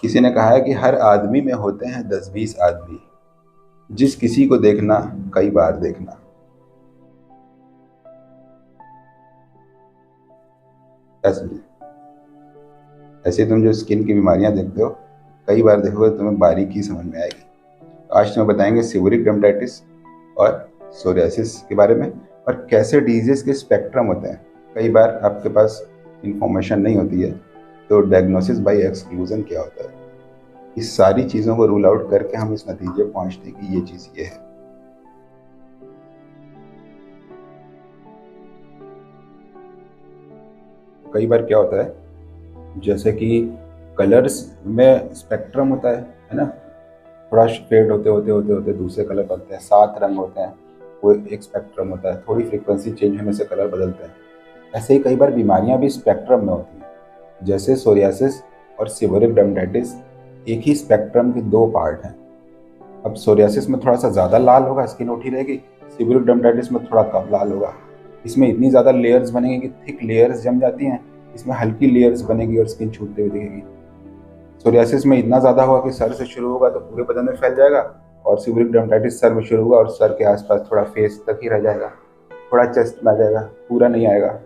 किसी ने कहा है कि हर आदमी में होते हैं 10-20 आदमी, जिस किसी को देखना कई बार देखना। ऐसे ऐसे तुम जो स्किन की बीमारियां देखते हो, कई बार देखोगे तो तुम्हें बारीकी समझ में आएगी। आज तुम्हें बताएंगे सीवरिक dermatitis और सोरियासिस के बारे में, और कैसे डिजीज के स्पेक्ट्रम होते हैं। कई बार आपके पास इंफॉर्मेशन नहीं होती है, तो डायग्नोसिस बाय एक्सक्लूजन क्या होता है। इस सारी चीज़ों को रूल आउट करके हम इस नतीजे पर पहुंचते हैं कि ये चीज़ ये है। कई बार क्या होता है, जैसे कि कलर्स में स्पेक्ट्रम होता है ना। थोड़ा फेड होते होते होते होते दूसरे कलर बनते हैं, 7 रंग होते हैं, वो एक स्पेक्ट्रम होता है। थोड़ी फ्रीक्वेंसी चेंज होने से कलर बदलते हैं। ऐसे ही कई बार बीमारियां भी स्पेक्ट्रम में होती हैं, जैसे सोरियासिस और सीवरिक dermatitis एक ही स्पेक्ट्रम के 2 पार्ट हैं। अब सोरियासिस में थोड़ा सा ज़्यादा लाल होगा, स्किन उठी रहेगी। सीवरिक dermatitis में थोड़ा कम लाल होगा। इसमें इतनी ज़्यादा लेयर्स बनेंगी कि थिक लेयर्स जम जाती हैं, इसमें हल्की लेयर्स बनेगी और स्किन छूटते हुए दिखेगी। सोरियासिस में इतना ज़्यादा होगा कि सर से शुरू होगा तो पूरे बदन में फैल जाएगा, और सीवरिक dermatitis सर में शुरू होगा और सर के आसपास थोड़ा फेस तक ही रह जाएगा, थोड़ा चेस्ट में आ जाएगा, पूरा नहीं आएगा।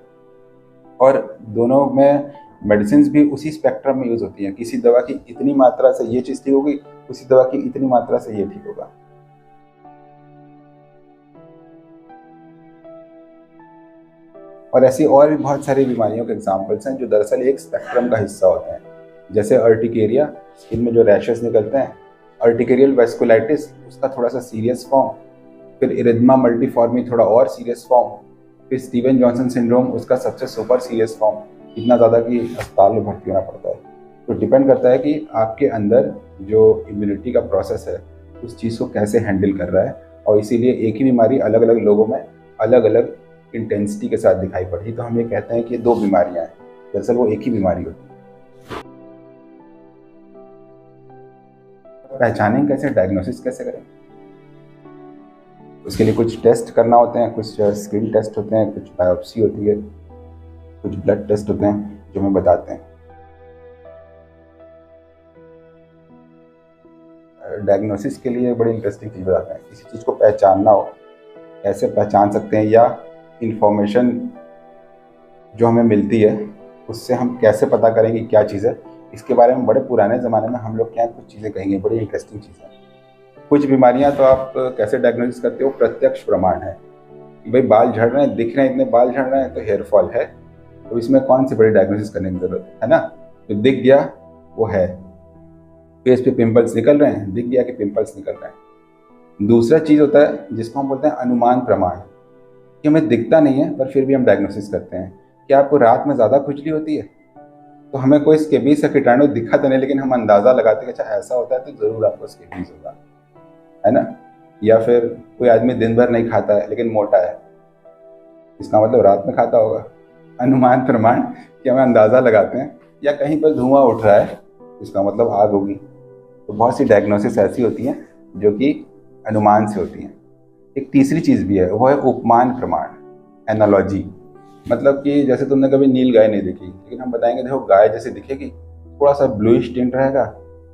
और दोनों में मेडिसिन भी उसी स्पेक्ट्रम में यूज़ होती हैं। किसी दवा की इतनी मात्रा से ये चीज़ ठीक होगी, उसी दवा की इतनी मात्रा से ये ठीक होगा। और ऐसी और भी बहुत सारी बीमारियों के एग्जाम्पल्स हैं जो दरअसल एक स्पेक्ट्रम का हिस्सा होते हैं। जैसे अर्टिकेरिया, स्किन में जो रैशेस निकलते हैं। अर्टिकेरियल वेस्कुलाइटिस, उसका थोड़ा सा सीरियस फॉर्म। फिर इरिथमा मल्टीफॉर्मी, थोड़ा और सीरियस फॉर्म। फिर स्टीवन जॉनसन सिंड्रोम, उसका सबसे सुपर सीरियस फॉर्म, इतना ज़्यादा कि अस्पताल में भर्ती होना पड़ता है। तो डिपेंड करता है कि आपके अंदर जो इम्यूनिटी का प्रोसेस है उस चीज़ को कैसे हैंडल कर रहा है, और इसीलिए एक ही बीमारी अलग अलग लोगों में अलग अलग इंटेंसिटी के साथ दिखाई पड़ी। तो हम ये कहते हैं कि 2 बीमारियां हैं, दरअसल वो एक ही बीमारी होती है। पहचानें कैसे, डायग्नोसिस कैसे करें, उसके लिए कुछ टेस्ट करना होते हैं। कुछ स्क्रीन टेस्ट होते हैं, कुछ बायोप्सी होती है, कुछ ब्लड टेस्ट होते हैं जो हमें बताते हैं। डायग्नोसिस के लिए बड़ी इंटरेस्टिंग चीज़ बताते हैं। किसी चीज़ को पहचानना हो, कैसे पहचान सकते हैं, या इंफॉर्मेशन जो हमें मिलती है उससे हम कैसे पता करें कि क्या चीज़ है। इसके बारे में बड़े पुराने ज़माने में हम लोग क्या कुछ चीज़ें कहेंगे, बड़ी इंटरेस्टिंग चीज़ है। कुछ बीमारियां तो आप कैसे डायग्नोसिस करते हो, प्रत्यक्ष प्रमाण है कि भाई बाल झड़ रहे हैं, दिख रहे हैं, इतने बाल झड़ रहे हैं तो हेयर फॉल है। तो इसमें कौन सी बड़ी डायग्नोसिस करने की जरूरत है ना। तो दिख गया वो है। फेस पे पिंपल्स निकल रहे हैं, दिख गया कि पिंपल्स निकल रहे हैं। दूसरा चीज़ होता है जिसको हम बोलते हैं अनुमान प्रमाण, कि हमें दिखता नहीं है पर फिर भी हम डायग्नोसिस करते हैं। क्या आपको रात में ज़्यादा खुजली होती है, तो हमें कोई स्केबीज या कीटाणु दिखा तो नहीं, लेकिन हम अंदाज़ा लगाते हैं कि अच्छा ऐसा होता है तो ज़रूर आपको स्केबीज होगा, है ना। या फिर कोई आदमी दिन भर नहीं खाता है लेकिन मोटा है, इसका मतलब रात में खाता होगा। अनुमान प्रमाण, कि हमें अंदाज़ा लगाते हैं। या कहीं पर धुआं उठ रहा है, इसका मतलब आग होगी। तो बहुत सी डायग्नोसिस ऐसी होती हैं जो कि अनुमान से होती हैं। एक तीसरी चीज़ भी है, वो है उपमान प्रमाण, एनालॉजी। मतलब कि जैसे तुमने कभी नील गाय नहीं देखी, लेकिन हम बताएंगे देखो गाय जैसे दिखेगी, थोड़ा सा ब्लूइश टिंट रहेगा,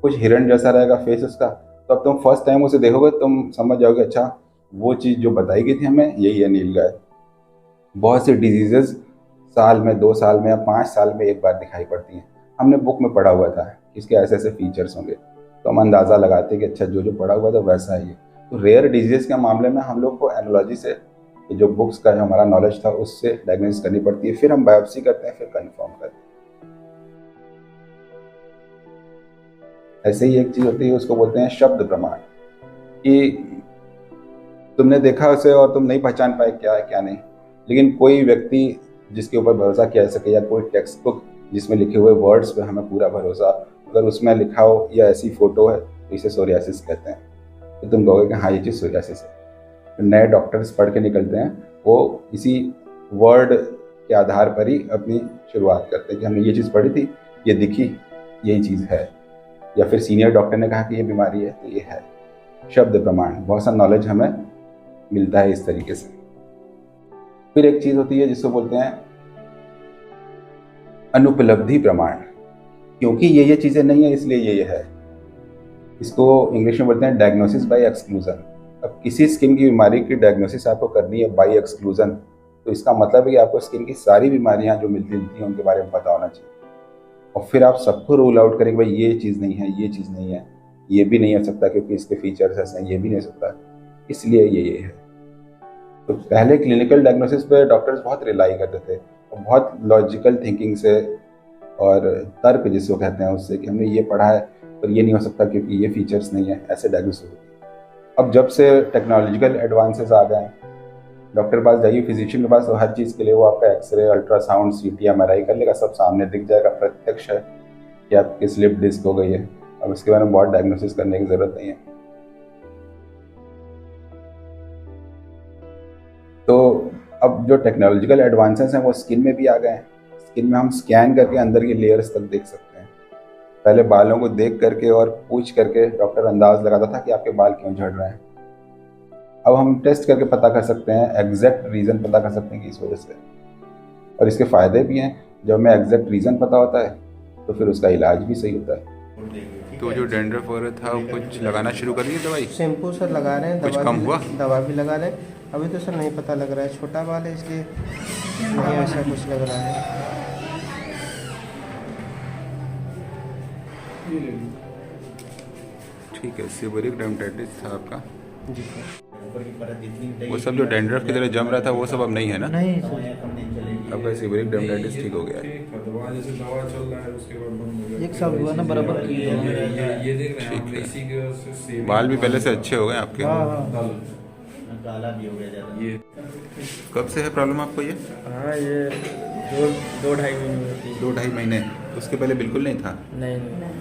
कुछ हिरण जैसा रहेगा फेस उसका। तो अब तुम फर्स्ट टाइम उसे देखोगे तुम समझ जाओगे अच्छा वो चीज़ जो बताई गई थी हमें यही है नील गाय। बहुत सी डिजीजेज साल में, 2 साल में या 5 साल में एक बार दिखाई पड़ती हैं। हमने बुक में पढ़ा हुआ था कि इसके ऐसे ऐसे फीचर्स होंगे, तो हम अंदाज़ा लगाते हैं कि अच्छा जो जो पढ़ा हुआ था वैसा ही है। तो रेयर डिजीज के मामले में हम लोग को एनालॉजी से, जो बुक्स का जो हमारा नॉलेज था उससे डायग्नोसिस करनी पड़ती है। फिर हम बायोप्सी करते हैं, फिर कंफर्म करते हैं। ऐसे ही एक चीज़ होती है, उसको बोलते हैं शब्द प्रमाण, कि तुमने देखा उसे और तुम नहीं पहचान पाए क्या है क्या नहीं, लेकिन कोई व्यक्ति जिसके ऊपर भरोसा किया जा सके, या कोई टेक्स्ट बुक जिसमें लिखे हुए वर्ड्स पे हमें पूरा भरोसा, अगर उसमें लिखा हो या ऐसी फोटो है तो इसे सोरियासिस कहते हैं। तो तुम कहोगे कि हाँ ये चीज़ सोरियासिस है। तो नए डॉक्टर्स पढ़ के निकलते हैं, वो इसी वर्ड के आधार पर ही अपनी शुरुआत करते हैं कि हमने ये चीज़ पढ़ी थी, ये दिखी, यही चीज़ है। या फिर सीनियर डॉक्टर ने कहा कि ये बीमारी है तो ये है। शब्द प्रमाण, बहुत सा नॉलेज हमें मिलता है इस तरीके से। फिर एक चीज़ होती है जिसको बोलते हैं अनुपलब्धि प्रमाण, क्योंकि ये चीज़ें नहीं है इसलिए ये है। इसको इंग्लिश में बोलते हैं डायग्नोसिस बाय एक्सक्लूजन। अब किसी स्किन की बीमारी की डायग्नोसिस आपको करनी है बाय एक्सक्लूजन, तो इसका मतलब है कि आपको स्किन की सारी बीमारियां जो मिलती जुलती हैं उनके बारे में पता होना चाहिए, और फिर आप सबको रूल आउट करें कि भाई ये चीज़ नहीं है, ये चीज़ नहीं है, ये भी नहीं हो सकता क्योंकि इसके फीचर्स ऐसे हैं, ये भी नहीं हो सकता इसलिए ये है। तो पहले क्लिनिकल डायग्नोसिस पे डॉक्टर्स बहुत रिलाई करते थे और बहुत लॉजिकल थिंकिंग से और तर्क जिसको कहते हैं उससे कि हमने ये पढ़ा है पर ये नहीं हो सकता क्योंकि ये फीचर्स नहीं है, ऐसे डायग्नोसिस होती है। अब जब से टेक्नोलॉजिकल एडवांसेस आ गए हैं, डॉक्टर के पास जाइए, फिजिशियन के पास, तो हर चीज़ के लिए वो आपका एक्सरे, अल्ट्रासाउंड, सीटी, एमआरआई कर लेगा, सब सामने दिख जाएगा, प्रत्यक्ष है कि आपकी स्लिप डिस्क हो गई है। अब इसके बारे में बहुत डायग्नोसिस करने की ज़रूरत नहीं है। तो अब जो टेक्नोलॉजिकल एडवांसेस हैं वो स्किन में भी आ गए हैं। स्किन में हम स्कैन करके अंदर की लेयर्स तक देख सकते हैं। पहले बालों को देख करके और पूछ करके डॉक्टर अंदाज लगाता था कि आपके बाल क्यों झड़ रहे हैं। अब हम टेस्ट करके पता कर सकते हैं, एग्जैक्ट रीज़न पता कर सकते हैं कि इस वजह से, और इसके फ़ायदे भी हैं। जब हमें एग्जैक्ट रीज़न पता होता है तो फिर उसका इलाज भी सही होता है। तो जो डेंड्रफ हो रहा था वो कुछ लगाना शुरू कर दिए दवाई? शैम्पू सर लगा रहे हैं, कुछ कम हुआ? दवा भी लगा रहे हैं। अभी तो सर नहीं पता लग रहा है, छोटा बाल है इसलिए नहीं ऐसा कुछ लग रहा है। ठीक है, सीबोरिक डेर्मेटाइटिस था आपका। जी सर। वो सब जो डेंड्रफ की तरह जम रहा था वो सब अब नहीं है ना? नहीं सर, अब सीबोरिक डेर्मेटाइटिस ठीक हो गया है। दवा जैसे दवा चल रहा है उसके बाद बंद हो गया। एक साल हुआ ना बराबर की है। ये देख रहे हैं हम ठीक है। इसी की वजह से सेम बाल भी पहले से अच्छे हो गए आपके? दाल काला भी हो गया ज़्यादा। ये कब से है प्रॉब्लम आपको ये? हाँ, ये दो ढाई महीने होती है। 2-2.5 महीने? उसके पहले बिल्कुल नहीं था? नहीं।